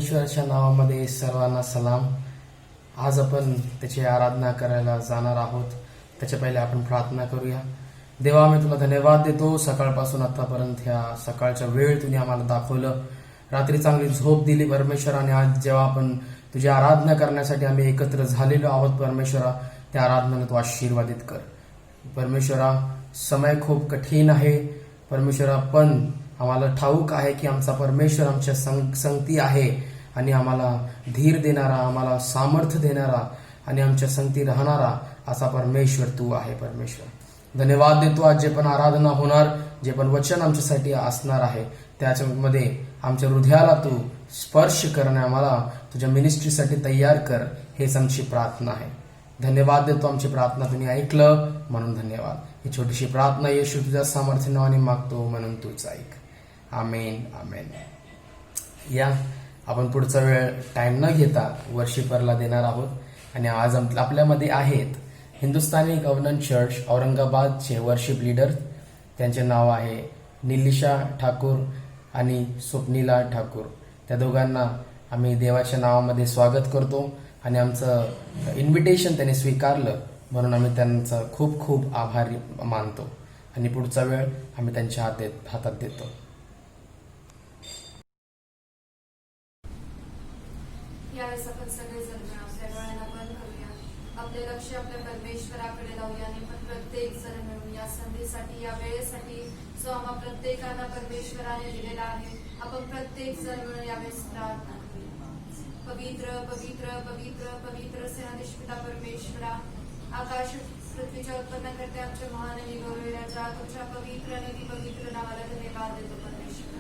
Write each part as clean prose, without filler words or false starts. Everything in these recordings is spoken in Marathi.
परमेश्वराच्या नावामध्ये सर्वांना सलाम. आज आपण त्याची आराधना करायला जाणार आहोत. त्याच्या पहिले आपण प्रार्थना करूया. देवा, आम्ही तुला धन्यवाद देतो. सकाळपासून आतापर्यंत ह्या सकाळच्या वेळ तुम्ही आम्हाला दाखवलं. रात्री चांगली झोप दिली परमेश्वराने. आज जेव्हा आपण तुझी आराधना करण्यासाठी आम्ही एकत्र झालेलो आहोत परमेश्वरा, त्या आराधनेला तू आशीर्वादित कर. परमेश्वरा, समय खूप कठीण आहे परमेश्वरा, पण आम्हाला ठाऊक आहे की आमचा परमेश्वर आमच्या संगती आहे आणि आम्हाला धीर देणारा, आम्हाला सामर्थ्य देणारा आणि आमच्या संगती राहणारा असा परमेश्वर तू आहे. परमेश्वर धन्यवाद देतो. आज जे पण आराधना होणार, जे पण वचन आमच्यासाठी असणार आहे, त्याच्यामध्ये आमच्या हृदयाला तू स्पर्श करणे, आम्हाला तुझ्या मिनिस्ट्रीसाठी तयार कर, हेच आमची प्रार्थना आहे. धन्यवाद देतो. आमची प्रार्थना तुम्ही ऐकलं म्हणून धन्यवाद. ही छोटीशी प्रार्थना येशू तुझ्या सामर्थ्य नावाने मागतो म्हणून तूच ऐक. आमेन आमेन. या आपण पुढचा वेळ टाइम न घेता वर्शिपरला देणार आहोत आणि आज आपल्यामध्ये आहेत हिंदुस्थानी कव्हनंट चर्च औरंगाबादचे वर्शिप लीडर. त्यांचे नाव आहे निलिशा ठाकूर आणि स्वप्नीला ठाकूर. त्या दोघांना आम्ही देवाच्या नावामध्ये स्वागत करतो आणि आमचं इन्व्हिटेशन त्यांनी स्वीकारलं म्हणून आम्ही त्यांचा खूप खूप आभारी मानतो आणि पुढचा वेळ आम्ही त्यांच्या हातात देतो. यावेळेस आपण सगळेजण आपल्या डोळ्यांना बंद करूया, आपले लक्ष आपल्या परमेश्वराकडे लावूया आणि पण प्रत्येक जण मिळून या संधीसाठी, या वेळेसाठी जो आम्हा प्रत्येकांना परमेश्वराने दिलेला आहे, आपण प्रत्येक जण मिळून यावेळेस प्रार्थना करूया. पवित्र पवित्र पवित्र पवित्र सेनाधीश पिता परमेश्वरा, आकाश पृथ्वीच्या उत्पन्न करते आमच्या महान आणि गौरव राजा, तुमच्या पवित्र आणि पवित्र नावाला धन्यवाद देतो परमेश्वरा.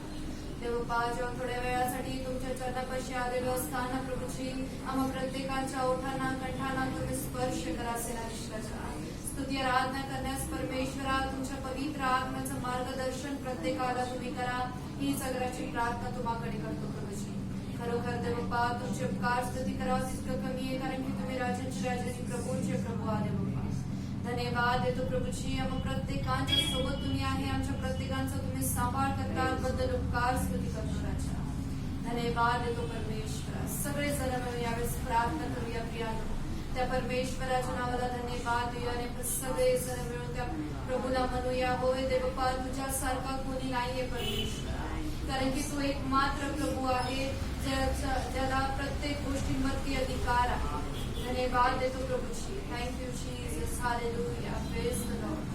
देवपा, जेव्हा थोड्या वेळासाठी तुमच्या चरणापाशी आलेलो असताना प्रभूजी, आम्हा प्रत्येकाच्या ओठांना कंठांना तुम्ही स्पर्श करा. सेनाधीशाच्या स्तुती आराधना करण्यास परमेश्वरा तुमच्या पवित्र आत्म्याचं मार्गदर्शन प्रत्येकाला तुम्ही करा. ही सगळ्याची प्रार्थना तुम्हाकडे करतो प्रभूजी. खरोखर देवपा, तुमचे उपकार स्तुती करावं तितकं कमी आहे, कारण की तुम्ही राजांचे राजा आणि प्रभूंचे प्रभू आले. धन्यवाद देतो प्रभूजी, आम्हा प्रत्येकांच्या सोबत तुम्ही आहे, आमच्या प्रत्येकांचा तुम्ही सांभाळ करता, बद्दल उपकार स्तुती करतो राजा. धन्यवाद देतो परमेश्वरा. सगळे जण मिळून यावेळेस प्रार्थना करूया प्रियानो. त्या परमेश्वराच्या नावाला धन्यवाद देऊया आणि सगळे जण मिळून त्या प्रभूला म्हणूया, होय देवपा, तुझ्यासारखा कोणी नाहीये परमेश्वरा, कारण की तू एक मात्र प्रभू आहे ज्याला प्रत्येक गोष्टींवरती अधिकार आहे. धन्यवाद देतो प्रभूजी. Thank you Jesus. Hallelujah. Praise the Lord.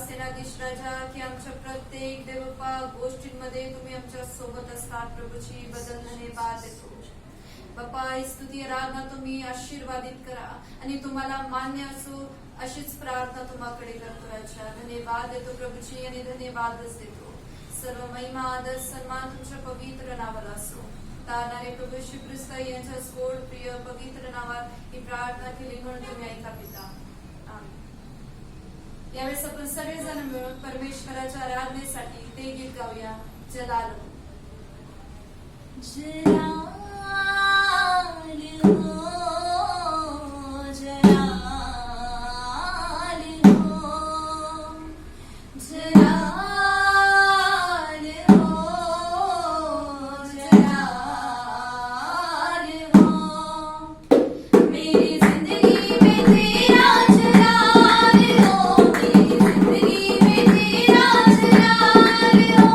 सेनाधीश राजा की आमच्या प्रत्येक देवपा गोष्टींमध्ये तुम्ही आमच्या सोबत असतात प्रभूची बदल धन्यवाद देतो बाप्पा ही स्तुती आराधना तुम्ही आशीर्वादित करा आणि तुम्हाला मान्य असो अशीच प्रार्थना तुम्हाकडे करतो राजा धन्यवाद देतो प्रभूची आणि धन्यवादच देतो सर्व महिमा आदर सन्मान तुमच्या पवित्र नावाला असो तारणारे प्रभू श्री ख्रिस्त यांच्या स्फोट प्रिय पवित्र नावात ही प्रार्थना केली म्हणून तुम्ही ऐका पिता आमेन. यावेळेस आपण सगळेजण मिळून परमेश्वराच्या आराधनेसाठी ते गीत गाऊया जलालो जलाल हो जलाल हो जलाल हो जलाल हो मेरी जिंदगी में तेरा जलाल हो मेरी जिंदगी में तेरा जलाल हो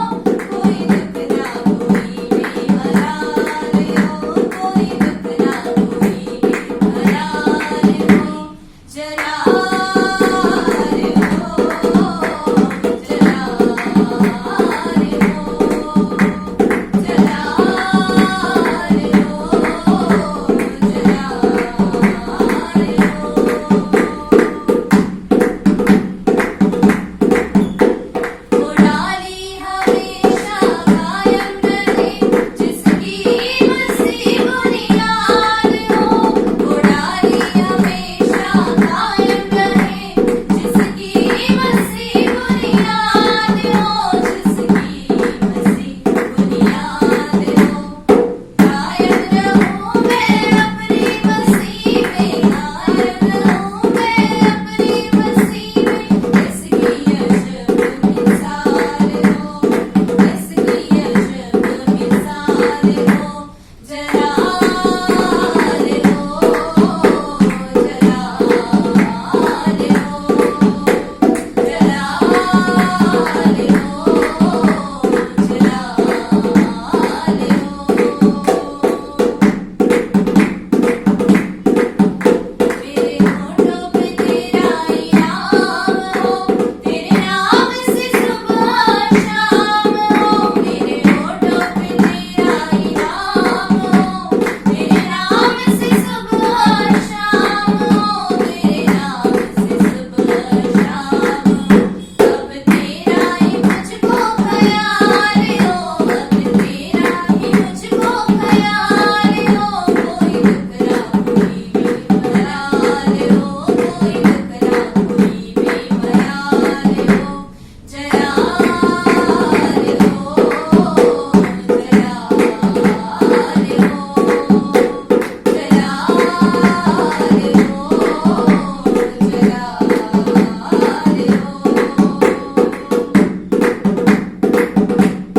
कोई दुख ना कोई बेमलाल हो कोई दुख ना कोई बेमलाल हो जलाल हो डाली हमेशा कायम रहे जिसकी मस्ती बुनियाद हो डाली हमेशा कायम रहे जिसकी मस्ती बुनियाद हो जिसकी मस्ती बुनियाद हो कायम रहूं मैं अपनी मस्ती में कायम रहूं मैं अपनी मस्ती में इसकी अजब मिसाल हो इसकी अजब मिसाल हो जलाल हो जलाल मेरे होठों पे तेरा इनाम हो तेरे नाम से सुबह शाम हो मेरे होठों पे तेरा इनाम हो तेरे नाम से सुबह शाम हो तेरे नाम से सुबह शाम हो अब तेरा ही मुझको ख्याल हो अब तेरा ही मुझको ख्याल हो कोई दुख ना कोई बेमलाल हो कोई दुख ना कोई बेमलाल हो जलाल हो जलाल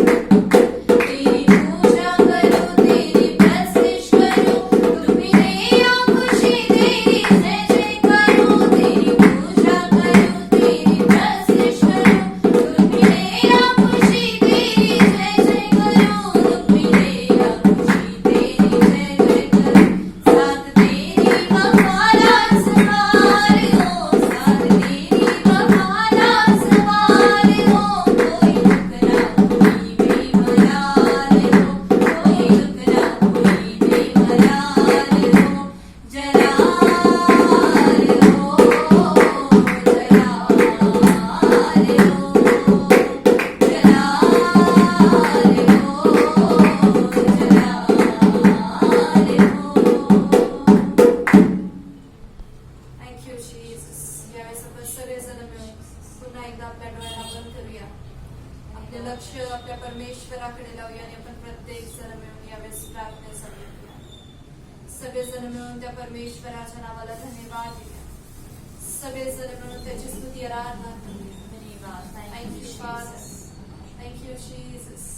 तेरी पूजा करूं तेरी प्रस्तिश करूं तुम्ही देया खुशी तेरी जय जय करूं तेरी पूजा करूं तेरी प्रस्तिश करूं तुम्ही देया खुशी तेरी जय जय करूं तुम्ही देया खुशी तेरी जय जय करूं साथ तेरी वफाला सवार हो साथ तेरी वफाला सवार हो कोई दुख ना कोई बेमलाल हो कोई दुख ना कोई बेमलाल हो जलाल हो जलाल थँक्यू जीसस यावेळेस आपण सगळेजण मिळून पुन्हा एकदा आपल्या डोळ्याला बंद करूया आपले लक्ष आपल्या परमेश्वराकडे लावूया आणि आपण प्रत्येक जण मिळून यावेळेस प्रार्थनेसाठी येऊया. सगळेजण मिळून त्या परमेश्वराच्या नावाला धन्यवाद देऊया सगळेजण मिळून त्याची स्तुती आराधना करूया धन्यवाद थँक्यू फादर थँक्यू जीसस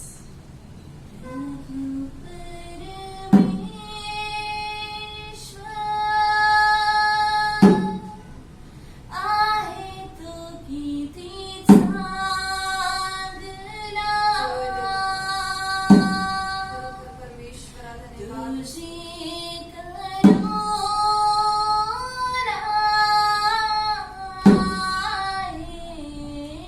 आहे तो किती चांगला परमेश्वरा धन्यवाद तुझी करुणा आहे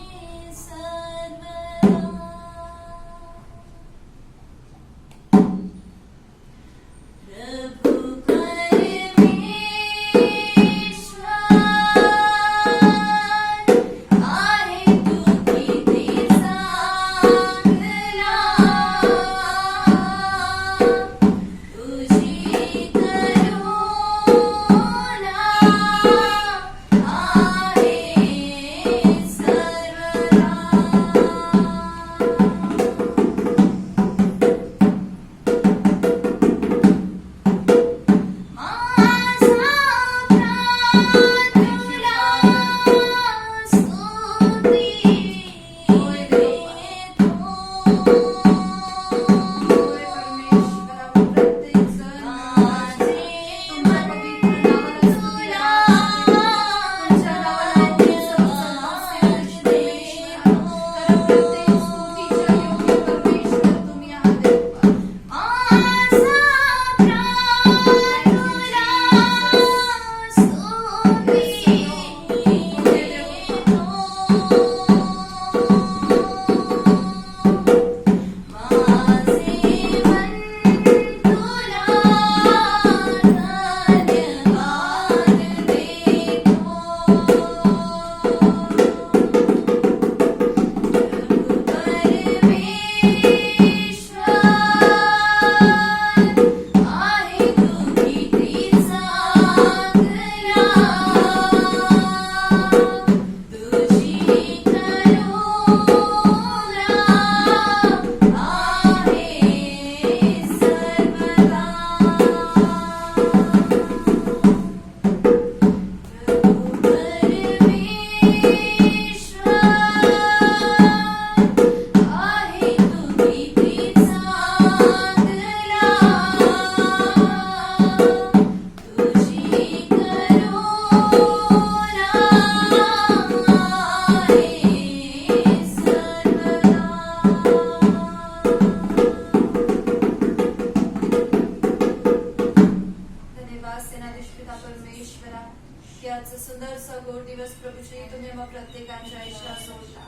सुंदर सगोर दिवस प्रभूजी तुम्ही मग प्रत्येकांच्या आयुष्यात सोडला.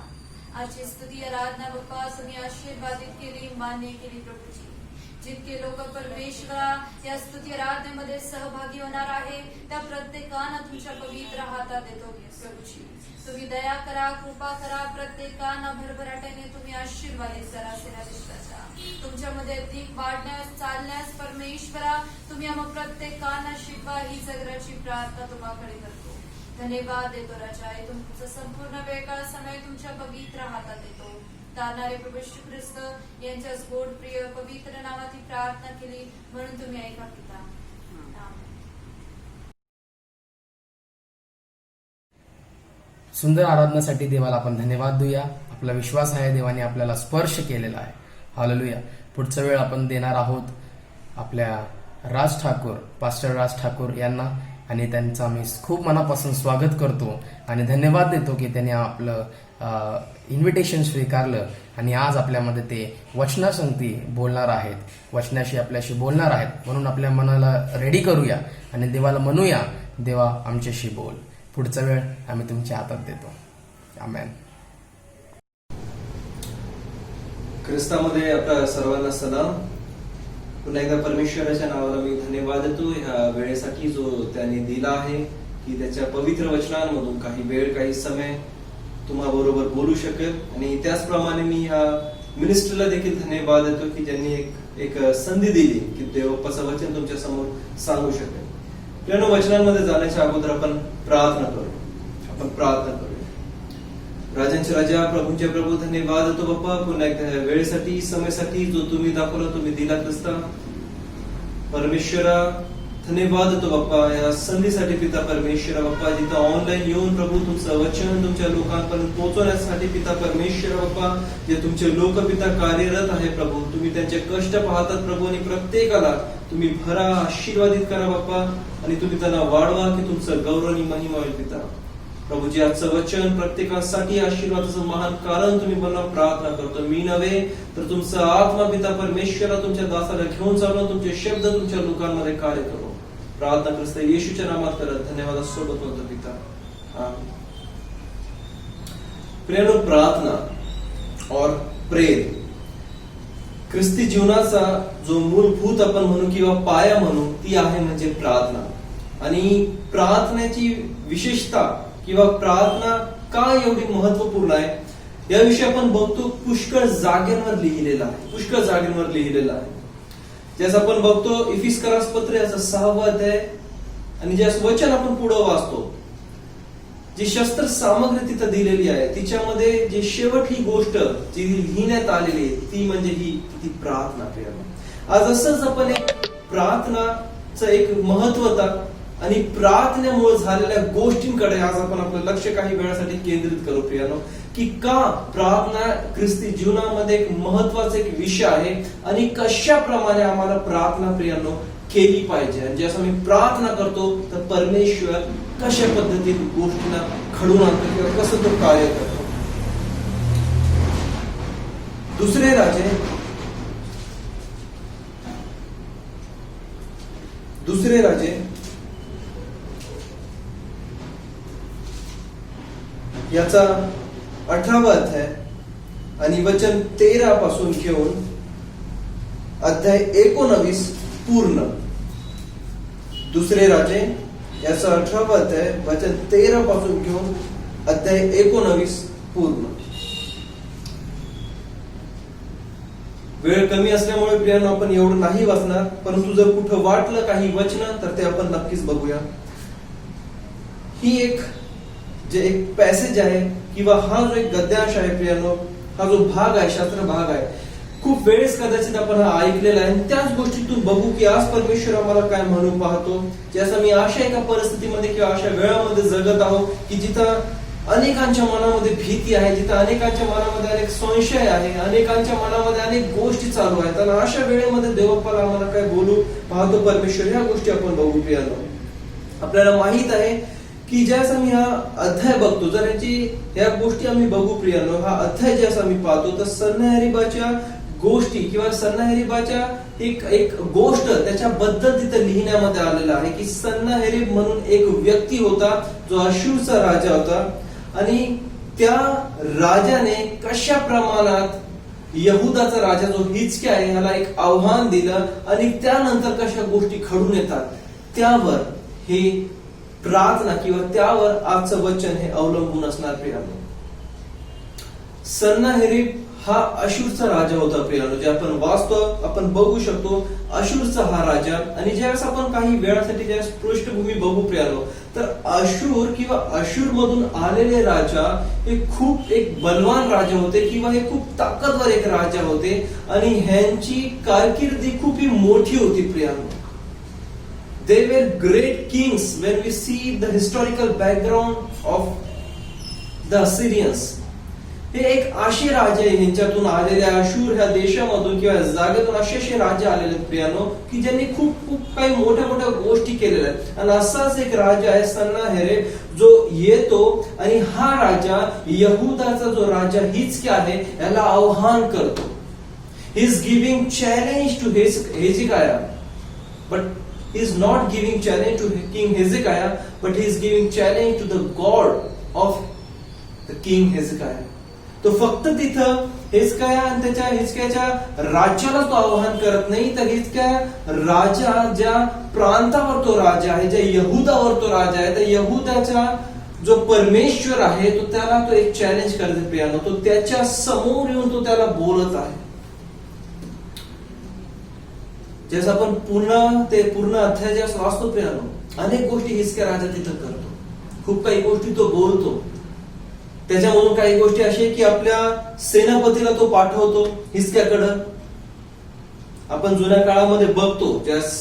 आजची स्तुती आराधना बाप्पा तुम्ही आशीर्वादित केली, मान्य केली प्रभूजी. जितके लोक परमेश्वरा या स्तुती आराधनेमध्ये सहभागी होणार आहे त्या प्रत्येकांना तुमच्या पवित्र हातात देतो प्रभूजी. तुम्ही दया करा, कृपा करा, प्रत्येकांना भरभराट्याने तुम्ही आशीर्वादित करा. सेनाधीशाच्या तुमच्यामध्ये अधिक वाढण्यास चालण्यास परमेश्वरा तुम्ही आम्हा प्रत्येकांना शिकवा, ही सगळ्याची प्रार्थना तुम्हाकडे करतो. धन्यवाद देतो राजा. तुमचा संपूर्ण वेळ काळ समय तुमच्या पवित्र हातात देतो. तारणारे प्रभू श्री ख्रिस्त यांच्या गोड प्रिय पवित्र नावाची प्रार्थना केली म्हणून तुम्ही ऐका पिता. सुंदर आराधनासाठी देवाला आपण धन्यवाद देऊया. आपला विश्वास आहे देवाने आपल्याला स्पर्श केलेला आहे. हालेलुया. पुढचा वेळ आपण देणार आहोत आपल्या राज ठाकूर, पास्टर राज ठाकूर यांना, आणि त्यांचं आम्ही खूप मनापासून स्वागत करतो आणि धन्यवाद देतो की त्यांनी आपलं इन्व्हिटेशन स्वीकारलं आणि आज आपल्यामध्ये ते वचनासंगती बोलणार आहेत, वचनाशी आपल्याशी बोलणार आहेत. म्हणून आपल्या मनाला रेडी करूया आणि देवाला म्हणूया, देवा आमच्याशी बोल. पुढचा वेळ आम्ही तुमच्या हातात देतो. आमेन. ख्रिस्तामध्ये आपल्या सर्वांना सलाम. पुन्हा एकदा परमेश्वराच्या नावाला मी धन्यवाद देतो ह्या वेळेसाठी जो त्याने दिला आहे, की त्याच्या पवित्र वचनांमधून काही वेळ, काही समय तुम्हा बरोबर बोलू शकेल. आणि त्याचप्रमाणे मी ह्या मिनिस्ट्रीला देखील धन्यवाद देतो की ज्यांनी एक संधी दिली की देवबाप्पाचं वचन तुमच्या समोर सांगू शकेल. किंवा वचनांमध्ये जाण्याच्या अगोदर आपण प्रार्थना करूया. राजांचे राजा, प्रभूंचे प्रभू, धन्यवाद देतो बाप्पा पुन्हा एकदा वेळेसाठी, समयासाठी जो तुम्ही दाखवला, तुम्ही दिला ख्रिस्ता. परमेश्वरा धन्यवाद देतो बाप्पा या संधीसाठी पिता परमेश्वरा. बाप्पा जिथं ऑनलाईन येऊन प्रभू तुमचं वचन तुमच्या लोकांपर्यंत पोहोचवण्यासाठी पिता परमेश्वरा बाप्पा जे तुमचे लोक पिता कार्यरत आहे प्रभू, तुम्ही त्यांचे कष्ट पाहतात प्रभू, आणि प्रत्येकाला तुम्ही भरा, आशीर्वादित करा बाप्पा, आणि तुम्ही त्यांना वाढवा की तुमचं गौरव आणि महिमा होईल पिता. प्रभूजी आजचं वचन प्रत्येकासाठी आशीर्वादाचं महान कारण तुम्ही मला प्रार्थना करतो. मी नव्हे तर तुमचा आत्मा पिता परमेश्वरा तुमच्या दासाला घेऊन चालून तुमचे शब्द तुमच्या लोकांमध्ये कार्य करो. प्रार्थना ख्रिस्त येशूच्या नामात करत धन्यवादासोबत बोलतो पिता. आमीन. प्रियानो, प्रार्थना और प्रेर ख्रिस्ती जीवनाचा जो मूलभूत आपण म्हणू किंवा पाया म्हणू ती आहे म्हणजे प्रार्थना. आणि प्रार्थनेची विशेषता किंवा प्रार्थना का एवढी महत्वपूर्ण आहे याविषयी आपण बघतो पुष्कळ जागेवर लिहिलेलं आहे. ज्यास आपण बघतो इफिस्करास पत्र याचा 6वा अध्याय, आणि ज्यास वचन आपण पुढे वाचतो, जी शस्त्र सामग्री तिथं दिलेली आहे तिच्यामध्ये जी शेवट ही गोष्ट जी लिहिण्यात आलेली आहे ती म्हणजे ही प्रार्थना. आज असंच आपण एक प्रार्थनाचं एक महत्वता आणि प्रार्थनेमुळे झालेल्या गोष्टींकडे आज आपण आपलं लक्ष काही वेळासाठी केंद्रित करू प्रियानो, की का प्रार्थना ख्रिस्ती जीवनामध्ये एक महत्वाचा एक विषय आहे आणि कशाप्रमाणे आम्हाला प्रार्थना प्रियानो केली पाहिजे. आणि जसं मी प्रार्थना करतो तर परमेश्वर कशा पद्धतीने गोष्टींना घडवून आणतो किंवा कसं तो कार्य करतो. दुसरे राजे याचा 18वा अध्याय आणि वचन 13 पासून घेऊन अध्याय 19 पूर्ण. दुसरे राजे याचा 18वा अध्याय वचन 13 पासून घेऊन अध्याय 19 पूर्ण. वेळ कमी असल्यामुळे प्रियानो आपण एवढं नाही वाचणार, परंतु जर कुठं वाटलं काही वचन तर ते आपण नक्कीच बघूया. ही एक पॅसेज आहे किंवा हा जो एक गद्यांश आहे प्रियानो, हा जो भाग आहे, शास्त्र भाग आहे, खूप वेळेस कदाचित आपण हा ऐकलेला आहे. त्याच गोष्टीतून बघू की आज परमेश्वर आम्हाला काय म्हणू पाहतो. जसं मी अशा एका परिस्थितीमध्ये किंवा अशा वेळामध्ये जगत आहोत की जिथं अनेकांच्या मनामध्ये भीती आहे, जिथं अनेकांच्या मनामध्ये अनेक संशय आहे, अनेकांच्या मनामध्ये अनेक गोष्टी चालू आहेत. आणि अशा वेळेमध्ये देवबाप्पाला आम्हाला काय बोलू पाहतो परमेश्वर, ह्या गोष्टी आपण बघू प्रियानो. आपल्याला माहित आहे की ज्यास आम्ही हा अध्याय बघतो, जर या गोष्टी आम्ही बघू प्रियानो, हा अध्याय ज्यास आम्ही पाहतो तर सन्हेरीबाच्या गोष्टी किंवा सन्नाहेरीबाच्या एक एक गोष्ट त्याच्याबद्दल तिथे लिहिण्यामध्ये आलेलं आहे की सन्नाहेरीब म्हणून एक व्यक्ती होता जो अशूरचा राजा होता आणि त्या राजाने कशा प्रमाणात यहुदाचा राजा जो हिजकिया आहे ह्याला एक आव्हान दिलं आणि त्यानंतर कशा गोष्टी घडून येतात त्यावर हे प्रार्थना किंवा त्यावर आजचं वचन हे अवलंबून असणार प्रियानो. सन्नाहेरीब हा अशूरचा राजा होता प्रियानो, जे आपण वाचतो आपण बघू शकतो अशूरचा हा राजा. आणि ज्यावेळेस आपण काही वेळासाठी ज्यावेळेस पृष्ठभूमी बघू प्रियानो तर अशूर किंवा अशूर मधून आलेले राजा हे खूप एक बलवान राजा होते किंवा हे खूप ताकदवर एक राजा होते आणि ह्यांची कारकिर्दी खूप ही मोठी होती प्रियानो. They were great kings when we see the historical background of the Assyrians. हे एक असे राजे ह्यांच्यातून आलेले अशूर ह्या देशामधून किंवा जागेतून असे राजे आलेले प्रियानो की ज्यांनी खूप खूप काही मोठ्या मोठ्या गोष्टी केलेल्या आहेत. आणि असाच एक राजा आहे सन्नाहेरीब जो येतो आणि हा राजा यहुदाचा जो राजा हिजकिया आहे याला आव्हान करतो. He is giving challenge to Hezekiah, but he is not giving challenge to King Hezekiah, but he is giving challenge to the God of the King Hezekiah. तो फक्त तिथं हिजकिया आणि त्याच्या हिजकियाच्या राज्याला तो आवाहन करत नाही, तर हिजकिया राजा ज्या प्रांतावर तो राजा आहे, ज्या यहुदावर तो राजा आहे, त्या यहुदाचा जो परमेश्वर आहे तो त्याला तो एक चॅलेंज करते प्रियानो. तो त्याच्या समोर येऊन तो त्याला बोलत आहे. जसं आपण पूर्ण अध्याय जेव्हा वाचतो प्रियानो अनेक गोष्टी हिजकिया राजा तिथं करतो, खूप काही गोष्टी तो बोलतो. त्याच्यामधून काही गोष्टी अशा की आपल्या सेनापतीला तो पाठवतो हिजकियाकडं. आपण जुन्या काळामध्ये बघतो ज्यास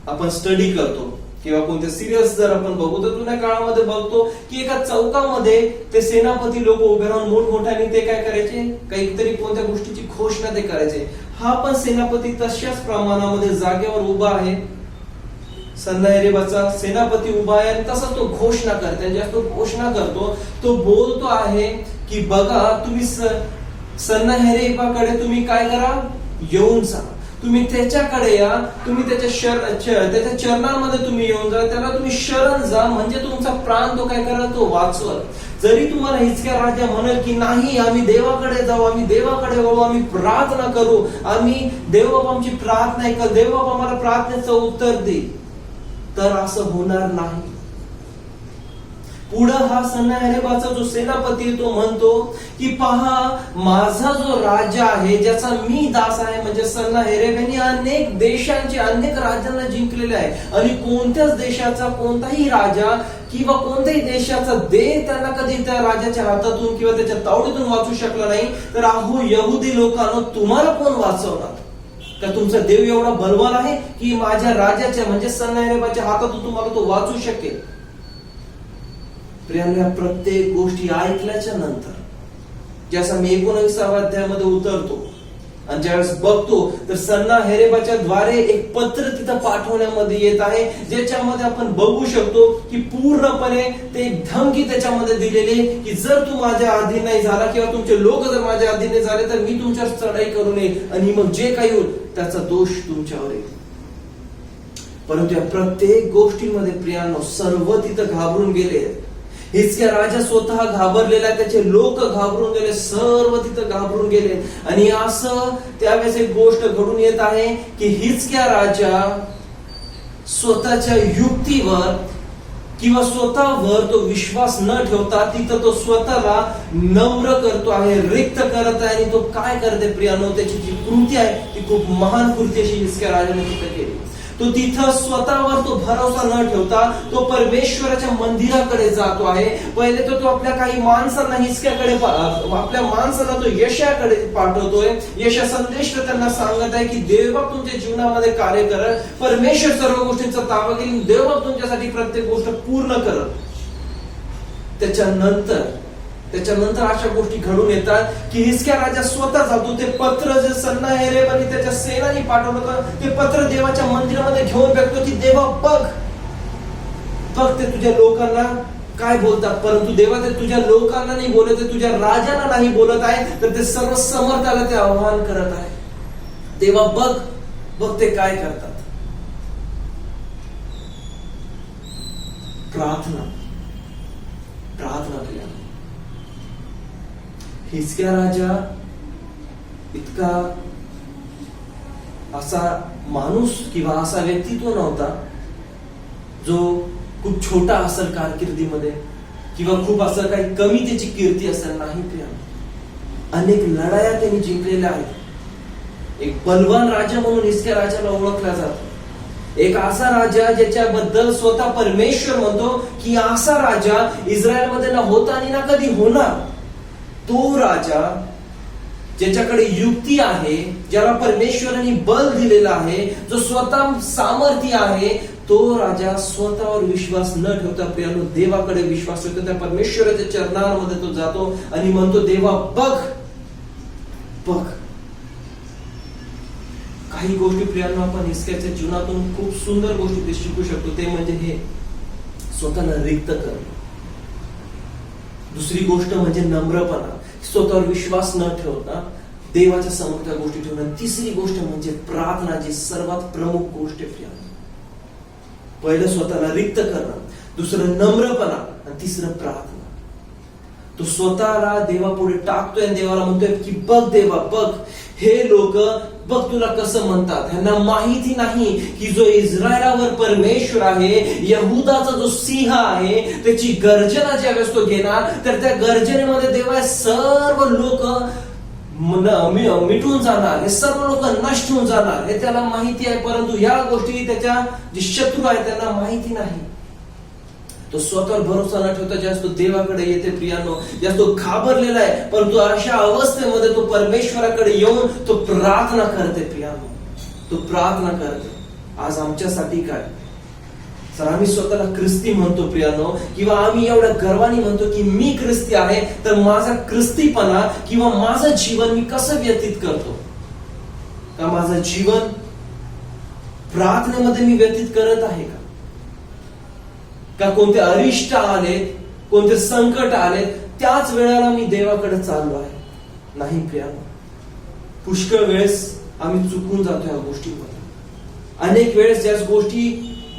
आपण स्टडी करतो किंवा कोणते सिरियस जर आपण बघू तर जुन्या काळामध्ये बघतो की एका चौकामध्ये ते सेनापती लोक उभे राहून मोठमोठ्याने ते काय करायचे, काहीतरी कोणत्या गोष्टीची घोषणा ते करायचे. हा पण सेनापती तशाच प्रमाणामध्ये जागेवर उभा आहे, सन्नाहेरीबाचा सेनापती उभा आहे आणि तसा तो घोषणा करते. ज्या तो घोषणा करतो तो बोलतो आहे की बघा तुम्ही सन्नाहेरीबाकडे तुम्ही काय करा, येऊन जा, तुम्ही त्याच्याकडे या, तुम्ही त्याच्या चरणांमध्ये तुम्ही येऊन जा, त्याला तुम्ही शरण जा, म्हणजे तुमचा प्राण तो काय करा, तो वाचवा. जरी तुम्हाला हिजकिया राजा म्हणेल की नाही आम्ही देवाकडे जाऊ, आम्ही देवाकडे वळू, आम्ही प्रार्थना करू, आम्ही देव आमची प्रार्थना ऐकल, देव आम्हाला प्रार्थनेचं उत्तर दे, तर असं होणार नाही. पुढं हा सन्नाहेरीबाचा जो सेनापती तो म्हणतो की पहा माझा जो राजा आहे ज्याचा मी दास आहे म्हणजे सन्नाहेरीब यांनी अनेक देशांचे अनेक राज्यांना जिंकलेले आहे आणि कोणत्याच देशाचा कोणताही राजा किंवा कोणत्याही देशाचा देव त्यांना कधी त्या राजाच्या हातातून किंवा त्याच्या तावडीतून वाचू शकला नाही. तर अहो यहुदी लोकांनो तुम्हाला कोण वाचवणार? का तुमचा देव एवढा बलवान आहे की माझ्या राजाच्या म्हणजे सन्नाहेरीबाच्या हातातून तुम्हाला तो वाचू शकेल? प्रियांनो, या प्रत्येक गोष्टी ऐकल्याच्या नंतर जसं मी 19व्या अध्यायामध्ये उतरतो आणि ज्यावेळेस बघतो तर सन्नाहेरीबाच्या द्वारे एक पत्र तिथं पाठवण्यामध्ये येत आहे, ज्याच्यामध्ये आपण बघू शकतो की पूर्णपणे ते एक धमकी त्याच्यामध्ये दिलेली की जर तू माझ्या अधीन नाही झाला किंवा तुमचे लोक जर माझ्या अधीन नाही झाले तर मी तुमच्यावर चढाई करू नये आणि मग जे काही होईल त्याचा दोष तुमच्यावर येईल. परंतु या प्रत्येक गोष्टीमध्ये प्रियांनो सर्व तिथं घाबरून गेले. हिजकिया राजा स्वतः घाबरलेला, त्याचे लोक घाबरून गेले, सर्व तिथं घाबरून गेले. आणि असं त्यावेळेस एक गोष्ट घडून येत आहे की हिजकिया राजा स्वतःच्या युक्तीवर किंवा स्वतःवर तो विश्वास न ठेवता तिथं तो स्वतःला नम्र करतो आहे, रिक्त करत आहे. आणि तो काय करते प्रियानो, त्याची जी कृती आहे ती खूप महान कृती अशी हिजकिया राजाने तिथं केली. तो तिथं स्वतःवर तो भरोसा न ठेवता तो परमेश्वराच्या मंदिराकडे जातो आहे. पहिले तो आपल्या काही माणसांना हिजकियाकडे आपल्या माणसांना तो यशाकडे पाठवतोय. यशा संदेश त्यांना सांगत आहे की देवबाप तुमच्या जीवनामध्ये कार्य करत, परमेश्वर सर्व गोष्टींचा ताबा घेऊन देवबाप तुमच्यासाठी प्रत्येक गोष्ट पूर्ण करत. त्याच्यानंतर अशा गोष्टी घडून येतात की हिजकिया राजा स्वतः जातो. ते पत्र जे सन्नाहेरीब आणि त्याच्या सेनानी पाठवलं होतं ते पत्र देवाच्या मंदिरामध्ये घेऊन बघतो की देवा बघ ते तुझ्या लोकांना काय बोलतात, परंतु देवा ते तुझ्या लोकांना नाही बोलत आहे, तुझ्या राजाला नाही बोलत आहे, तर ते सर्व समर्थाला ते आव्हान करत आहे. देवा बघ ते काय करतात. प्रार्थना केल्या. हिजकिया राजा इतका असा माणूस किंवा असा व्यक्तित्व नव्हता जो खूप छोटा असेल कारकिर्दीमध्ये किंवा खूप असं काही कमी त्याची कीर्ती असेल. नाही प्रिया, अनेक लढाया त्यांनी जिंकलेल्या आहेत. एक बलवान राजा म्हणून हिजकिया राजाला ओळखला जातो. एक असा राजा ज्याच्याबद्दल स्वतः परमेश्वर म्हणतो की असा राजा इस्रायलमध्ये ना होता आणि ना कधी होणार. तो राजा ज्याच्याकडे युक्ती आहे, ज्याला परमेश्वराने बल दिलेला आहे, जो स्वतः सामर्थ्य आहे, तो राजा स्वतःवर विश्वास न ठेवता प्रियानो देवाकडे विश्वास ठेवतो. त्या परमेश्वराच्या चरणांमध्ये तो जातो आणि म्हणतो, देवा बघ. काही गोष्टी प्रियांनो आपण हिजकियाच्या जीवनातून खूप सुंदर गोष्टी ते शिकू शकतो. ते म्हणजे हे स्वतःला रिक्त करणं. दुसरी गोष्ट म्हणजे नम्रपणा, स्वतःवर विश्वास न ठेवता देवाच्या समोर त्या गोष्टी ठेवणं. तिसरी गोष्ट म्हणजे प्रार्थना, जी सर्वात प्रमुख गोष्ट आहे प्रियांनो. पहिलं स्वतःला रिक्त करणं, दुसरं नम्रपणा आणि तिसरं प्रार्थना. तो स्वतःला देवापुढे टाकतोय आणि देवाला म्हणतोय की बघ देवा बघ, हे लोक बघ तुला कसं म्हणतात. ह्यांना माहिती नाही की जो इस्रायलावर परमेश्वर आहे, यहुदाचा जो सिंह आहे, त्याची गर्जना ज्यावेळेस तो घेणार तर त्या गर्जनेमध्ये देवा सर्व लोक मिटून जाणार, हे सर्व लोक नष्ट होऊन जाणार, हे त्याला माहिती आहे. परंतु या गोष्टी त्याच्या जे शत्रू आहेत त्यांना माहिती नाही. तो स्वतःवर भरोसा न ठेवता ज्यास तो देवाकडे येते प्रियांनो, ज्यास तो घाबरलेला आहे, परंतु अशा अवस्थेमध्ये तो परमेश्वराकडे येऊन तो प्रार्थना करते प्रियांनो, तो प्रार्थना करते. आज आमच्यासाठी काय, जर आम्ही स्वतःला ख्रिस्ती म्हणतो प्रियांनो, किंवा आम्ही एवढ्या गर्वाने म्हणतो की मी ख्रिस्ती आहे, तर माझा ख्रिस्तीपणा किंवा माझं जीवन मी कसं व्यतीत करतो? का माझं जीवन प्रार्थनेमध्ये मी व्यतीत करत आहे का कोणते अरिष्ट आले, कोणते संकट आले, त्याच वेळेला मी देवाकडे चाललो आहे? नाही प्रियांनो, पुष्कळ वेळेस आम्ही चुकून जातो या गोष्टीमध्ये. अनेक वेळेस ज्या गोष्टी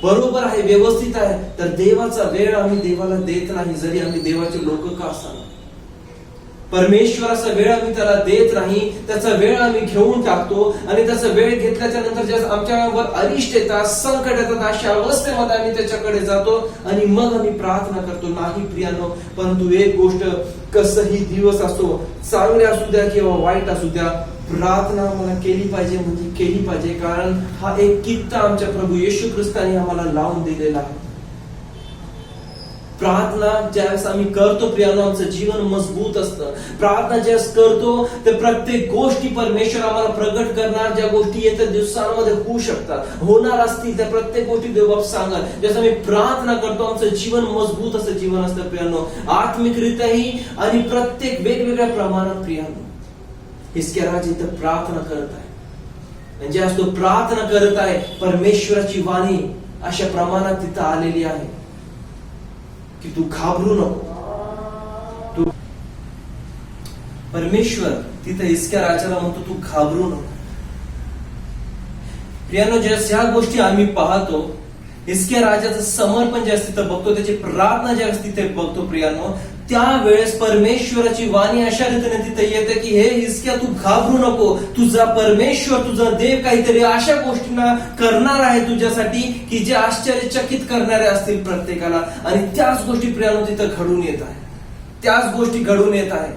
बरोबर आहे, व्यवस्थित आहे, तर देवाचा वेळ आम्ही देवाला देत नाही, जरी आम्ही देवाचे लोक का असावे. परमेश्वराचा वेळ आम्ही त्याला देत नाही, त्याचा वेळ आम्ही घेऊन टाकतो आणि त्याचा वेळ घेतल्याच्या नंतर ज्या आमच्यावर अरिष्ट येतात, संकट येतात, अशा अवस्थेमध्ये आम्ही त्याच्याकडे जातो आणि मग आम्ही प्रार्थना करतो. नाही प्रियांनो, परंतु एक गोष्ट, कसंही दिवस असो, चांगले असू द्या किंवा वाईट असू द्या, प्रार्थना आम्हाला केली पाहिजे, म्हणजे केली पाहिजे. कारण हा एक कित्ता आमच्या प्रभू येशू ख्रिस्ताने आम्हाला लावून दिलेला आहे. प्रार्थना ज्यावेळेस आम्ही करतो प्रियांनो, आमचं जीवन मजबूत असतं. प्रार्थना ज्यावेळेस करतो ते प्रत्येक गोष्टी परमेश्वर आम्हाला प्रगट करणार. ज्या गोष्टी येत्या दिवसांमध्ये होऊ शकतात, होणार असतील, त्या प्रत्येक गोष्टी देवबाप सांगाल. ज्यावेळेस आम्ही प्रार्थना करतो आमचं जीवन मजबूत असं जीवन असतं प्रियांनो, आत्मिकरित्याही आणि प्रत्येक वेगवेगळ्या प्रमाणात. प्रियांनो, हिजकिया राजा इथं प्रार्थना करत आहे, ज्यावेळेस तो प्रार्थना करत आहे, परमेश्वराची वाणी अशा प्रमाणात तिथं आलेली आहे की तू घाबरू नको. तू परमेश्वर तिथे हिजकिया राजाला म्हणतो तू घाबरू नको. प्रियांनो, ज्या गोष्टी आम्ही पाहतो, हिजकिया राजाचं समर्पण जे असते तिथं बघतो, त्याची प्रार्थना ज्या असते तिथे बघतो प्रियांनो, त्यावेळेस परमेश्वराची वाणी अशा रीतीने तिथे येते की हे हिजकिया तू घाबरू नको, तुझा परमेश्वर, तुझा देव काहीतरी अशा गोष्टींना करणार आहे तुझ्यासाठी की जे आश्चर्यचकित करणारे असतील प्रत्येकाला. आणि त्याच गोष्टी प्रियांनो तिथं घडून येत आहे, त्याच गोष्टी घडून येत आहे.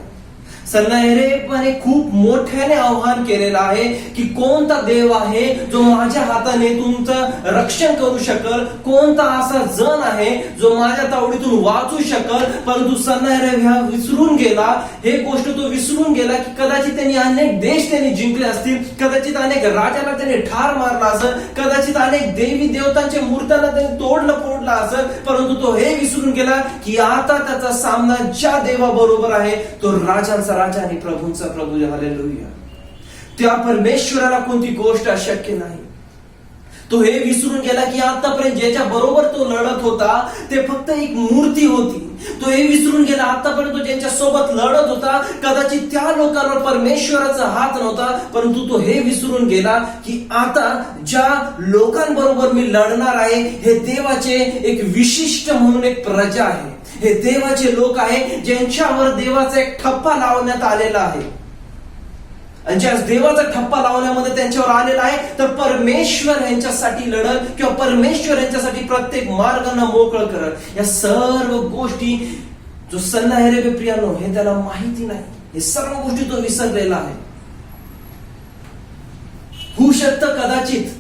सन्नाहेरेपणे खूप मोठ्याने आव्हान केलेलं आहे की कोणता देव आहे जो माझ्या हाताने तुमचं रक्षण करू शकल, कोणता असा जण आहे जो माझ्या तावडीतून वाचू शकल. परंतु सन्नाहेरेब ह्या विसरून गेला, हे गोष्ट तो विसरून गेला की कदाचित त्यांनी अनेक देश त्यांनी जिंकले असतील, कदाचित अनेक राजाला त्यांनी ठार मारला असेल, कदाचित अनेक देवी देवतांच्या मूर्त्यांना त्यांनी तोडलं फोडलं असेल, परंतु तो हे विसरून गेला की आता त्याचा सामना ज्या देवाबरोबर आहे, तो राजांचा राजा आणि प्रभूंचा प्रभू. हालेलुया. त्या परमेश्वराला कोणती गोष्ट अशक्य नाही. तो हे विसरून गेला की आतापर्यंत ज्याच्या बरोबर तो लढत होता ते फक्त एक मूर्ती होती. तो हे विसरून गेला आतापर्यंत तो ज्यांच्या सोबत लढत होता कदाचित त्या लोकांवर परमेश्वराचा हात नव्हता, परंतु तो हे विसरून गेला की आता ज्या लोकांबरोबर मी लढणार आहे हे देवाचे एक विशिष्ट म्हणून एक प्रजा आहे. हे देवाचे लोक आहे ज्यांच्यावर देवाचा एक ठप्पा लावण्यात आलेला आहे. आणि ज्या देवाचा ठप्पा लावण्यामध्ये त्यांच्यावर आलेला आहे तर परमेश्वर यांच्यासाठी लढत किंवा परमेश्वर यांच्यासाठी प्रत्येक मार्गांना मोकळं करत. या सर्व गोष्टी जो सन्नाहेरेबे प्रियानो हे त्याला माहिती नाही. हे सर्व गोष्टी तो विसरलेला आहे. होऊ शकतं कदाचित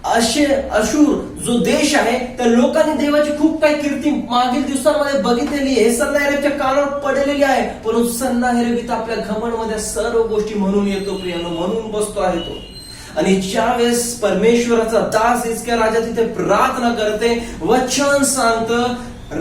अशूर जो देश आहे त्या लोकांनी देवाची खूप काही कीर्ती मागील दिवसांमध्ये बघितलेली आहे, सन्नाहेरेबच्या कानावर पडलेली आहे, परंतु सन्नाहेरेब आपल्या घमंडमध्ये सर्व गोष्टी म्हणून येतो प्रियानो, म्हणून बसतो आहे तो. आणि ज्यावेळेस परमेश्वराचा दास हिजकिया राजा तिथे प्रार्थना करते, वचन सांगतं,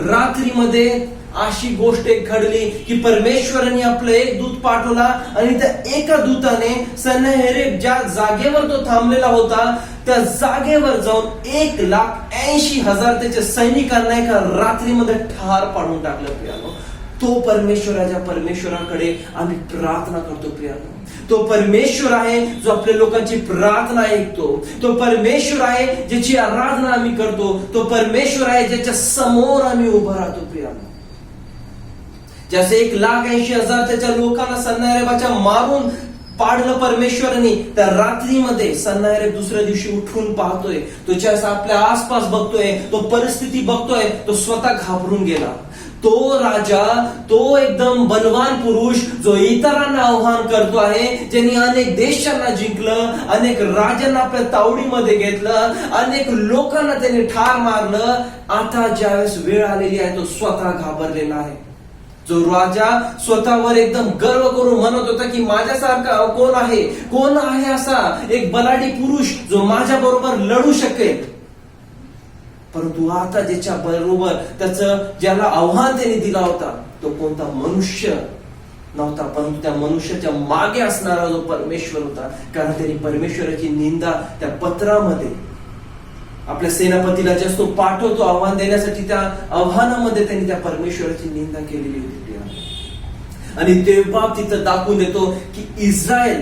रात्रीमध्ये अशी गोष्ट घडली की परमेश्वराने आपलं एक दूत पाठवला आणि त्या एका दूताने सन्नाहेरेब ज्या जागेवर तो थांबलेला होता त्या जागेवर जाऊन 1,80,000 त्याच्या सैनिकांना एका रात्रीमध्ये ठार पाडून टाकलं प्रियानो. तो परमेश्वराच्या परमेश्वराकडे आम्ही प्रार्थना करतो प्रियानो. तो परमेश्वर आहे जो आपल्या लोकांची प्रार्थना ऐकतो. तो परमेश्वर आहे ज्याची आराधना आम्ही करतो. तो परमेश्वर आहे ज्याच्या समोर आम्ही उभं राहतो प्रियानो. जसे 1,80,000 त्याच्या लोकांना सन्नाहेरेबाच्या मारून पाडलं परमेश्वरांनी, त्या रात्रीमध्ये सन्नाहेरेब दुसऱ्या दिवशी उठून पाहतोय, तो ज्यास आपल्या आसपास बघतोय, तो परिस्थिती बघतोय, तो स्वतः घाबरून गेला. तो राजा, तो एकदम बलवान पुरुष जो इतरांना आव्हान करतो आहे, ज्यांनी अनेक देशांना जिंकलं, अनेक राजांना आपल्या तावडीमध्ये घेतलं, अनेक लोकांना त्यांनी ठार मारलं, आता ज्यावेळेस वेळ आलेली आहे तो स्वतः घाबरलेला आहे. जो राजा स्वतःवर एकदम गर्व करून म्हणत होता की माझ्यासारखा कोण आहे असा एक बलाढ्य पुरुष जो माझ्या बरोबर लढू शकेल, परंतु आता ज्याच्या बरोबर त्याचं ज्याला आव्हान त्यांनी दिला होता तो कोणता मनुष्य नव्हता, परंतु त्या मनुष्याच्या मागे असणारा जो परमेश्वर होता. कारण त्यांनी परमेश्वराची निंदा त्या पत्रामध्ये आपल्या सेनापतीला ज्यास तो पाठवतो आव्हान देण्यासाठी, त्या आव्हानामध्ये त्यांनी त्या परमेश्वराची निंदा केलेली होती. आणि तेव्हा तिथं दाखवून देतो की इस्रायल,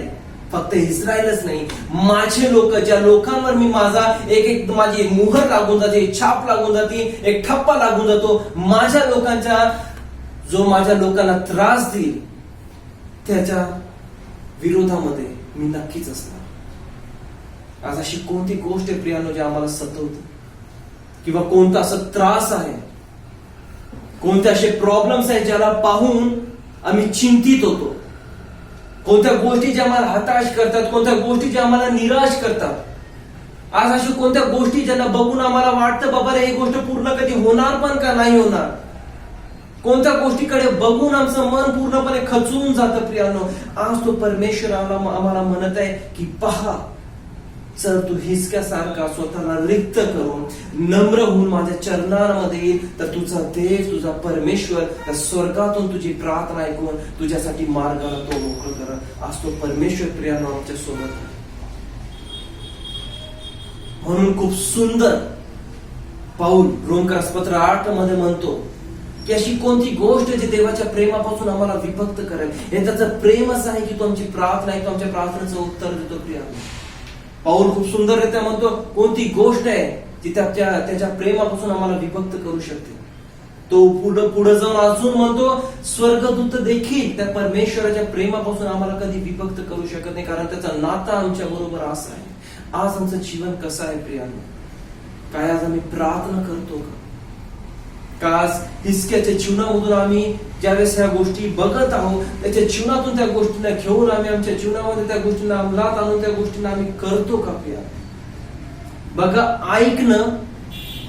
फक्त इस्रायलच नाही, माझे लोक, ज्या लोकांवर मी माझी मुहर लागून जाते, छाप लागून जाते, एक ठप्पा लागून जातो, माझ्या लोकांच्या जो माझ्या लोकांना त्रास देईल त्याच्या विरोधामध्ये मी नक्कीच असणार. आज अशी कोणती गोष्ट आहे प्रियानो जे आम्हाला सतवते, किंवा कोणता असा त्रास आहे, कोणते असे प्रॉब्लेम्स आहेत ज्याला पाहून आम्ही चिंतित होतो, कोणत्या गोष्टी ज्या आम्हाला हताश करतात, कोणत्या गोष्टी ज्या आम्हाला निराश करतात. आज अशा कोणत्या गोष्टी ज्यांना बघून आम्हाला वाटतं बाबा रे ही गोष्ट पूर्ण कधी होणार पण का नाही होणार. कोणत्या गोष्टीकडे बघून आमचं मन पूर्णपणे खचून जातं प्रियानो. आज तो परमेश्वर आम्हाला म्हणत आहे की पहा, जर तू हिजकियासारखा स्वतःला रिक्त करून नम्र होऊन माझ्या चरणांमध्ये येईल तर तुझा देव, तुझा परमेश्वर त्या स्वर्गातून तुझी प्रार्थना ऐकून तुझ्यासाठी मार्गाला तो मोकळं करत. आज तो परमेश्वर प्रियानो आमच्या सोबत आहे. म्हणून खूप सुंदर पाऊल रोमकरास पत्र 8 मध्ये म्हणतो की अशी कोणती गोष्ट जी देवाच्या प्रेमापासून आम्हाला विभक्त करेल. हे त्याचं प्रेमच आहे की तो आमची प्रार्थना आहे, तो आमच्या प्रार्थनेचं उत्तर देतो प्रियानो. पाऊल खूप सुंदररित्या म्हणतो कोणती गोष्ट आहे ती त्याच्या प्रेमापासून आम्हाला विभक्त करू शकते. तो पुढे जाऊन अजून म्हणतो स्वर्गदूत देखील त्या परमेश्वराच्या प्रेमापासून आम्हाला कधी विभक्त करू शकत नाही, कारण त्याचा नाता आमच्या बरोबर असा आहे. आज आमचं जीवन कसं आहे प्रियानो? काय आज आम्ही प्रार्थना करतो का आज हिजकियाच्या जीवनामधून आम्ही ज्यावेळेस ह्या गोष्टी बघत आहोत त्याच्या जीवनातून त्या गोष्टींना घेऊन आम्ही आमच्या जीवनामध्ये त्या गोष्टींना अंमलात आणून त्या गोष्टींना आम्ही करतो का प्रिया? बघा, ऐकणं,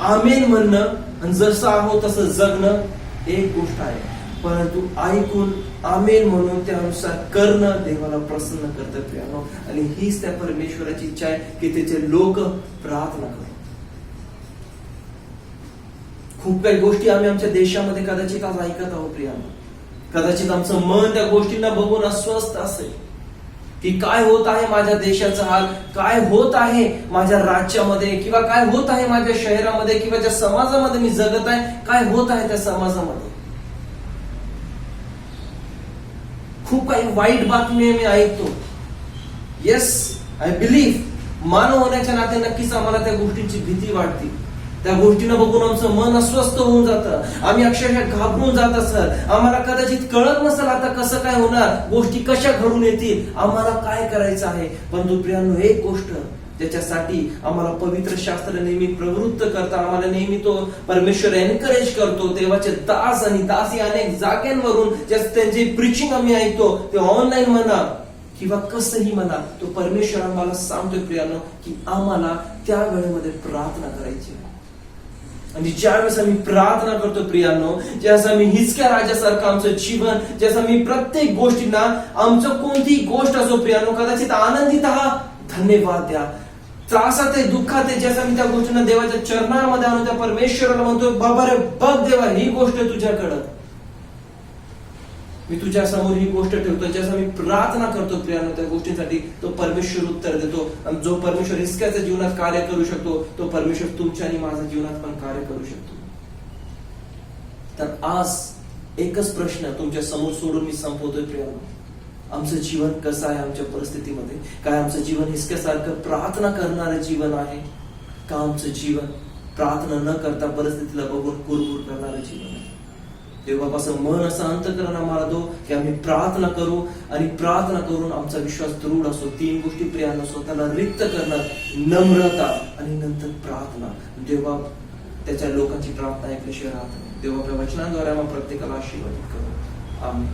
आमेन म्हणणं आणि जसं आहोत तसं जगणं एक गोष्ट आहे, परंतु ऐकून आमेन म्हणून त्यानुसार करणं देवाला प्रसन्न करतं प्रियानो. आणि हीच त्या परमेश्वराची इच्छा आहे की त्याचे लोक प्रार्थना करतात. खूप काही गोष्टी आम्ही आमच्या देशामध्ये कदाचित आज ऐकत आहोत प्रियानो. कदाचित आमचं मन त्या गोष्टींना बघून अस्वस्थ असेल, की काय होत आहे माझ्या देशाचा हाल, काय होत आहे माझ्या राज्यामध्ये, किंवा काय होत आहे माझ्या शहरामध्ये, किंवा ज्या समाजामध्ये मी जगत आहे काय होत आहे त्या समाजामध्ये. खूप काही वाईट बातमी मी ऐकतो. येस, आय बिलीव्ह मानव होण्याच्या नाते नक्कीच आम्हाला त्या गोष्टींची भीती वाटते. त्या गोष्टींना बघून आमचं मन अस्वस्थ होऊन जातं. आम्ही अक्षरशः घाबरून जात असत. आम्हाला कदाचित कळत नसेल आता कसं काय होणार, गोष्टी कशा घडून येतील, आम्हाला काय करायचं आहे. परंतु प्रियांनो, एक गोष्ट ज्याच्यासाठी आम्हाला पवित्र शास्त्र नेहमी प्रवृत्त करता, आम्हाला नेहमी तो परमेश्वर एनकरेज करतो. देवाचे दास आणि दासी अनेक जाग्यांवरून त्यांची प्रिचिंग आम्ही ऐकतो, ते ऑनलाईन म्हणा किंवा कसंही म्हणा, तो परमेश्वर आम्हाला सांगतोय प्रियांनो की आम्हाला त्या वेळेमध्ये प्रार्थना करायची. आणि ज्यावेळेस आम्ही प्रार्थना करतो प्रियांनो, ज्यावेळेस आम्ही हिजकिया राजासारखं आमचं जीवन, ज्यावेळेस आम्ही प्रत्येक गोष्टींना, आमचं कोणतीही गोष्ट असो प्रियांनो, कदाचित आनंदित आहात धन्यवाद द्या, त्रासात आहे दुःखात आहे, ज्यावेळेस आम्ही त्या गोष्टींना देवाच्या चरणामध्ये आणून त्या परमेश्वराला म्हणतो बाबा रे बघ देवा ही गोष्ट तुझ्याकडं, मी तुझ्या समोर ही गोष्ट ठेवतो. ज्यावेळेस आम्ही प्रार्थना करतो प्रियांनो त्या गोष्टींसाठी, तो परमेश्वर उत्तर देतो. आणि जो परमेश्वर हिजकियाच्या जीवनात कार्य करू शकतो, तो परमेश्वर तुमच्या आणि माझ्या जीवनात पण कार्य करू शकतो. तर आज एकच प्रश्न तुमच्या समोर सोडून मी संपवतोय प्रियांनो, आमचं जीवन कसं आहे आमच्या परिस्थितीमध्ये? काय आमचं जीवन हिजकियासारखं प्रार्थना करणारं जीवन आहे का आमचं जीवन प्रार्थना न करता परिस्थितीला बघून कुरबुर करणारं जीवन आहे? देवापासून मन असं अंतःकरण आम्हाला दो की आम्ही प्रार्थना करू आणि प्रार्थना करून आमचा विश्वास दृढ असो. 3 गोष्टी प्रियांनो, स्वतःला रिक्त करणं, नम्रता आणि नंतर प्रार्थना. देवा त्याच्या लोकांची प्रार्थना ऐकल्याशिवाय राहत नाही. देवा आपल्या वचनाद्वारे आम्हाला प्रत्येकाला आशीर्वादित करू. आमेन.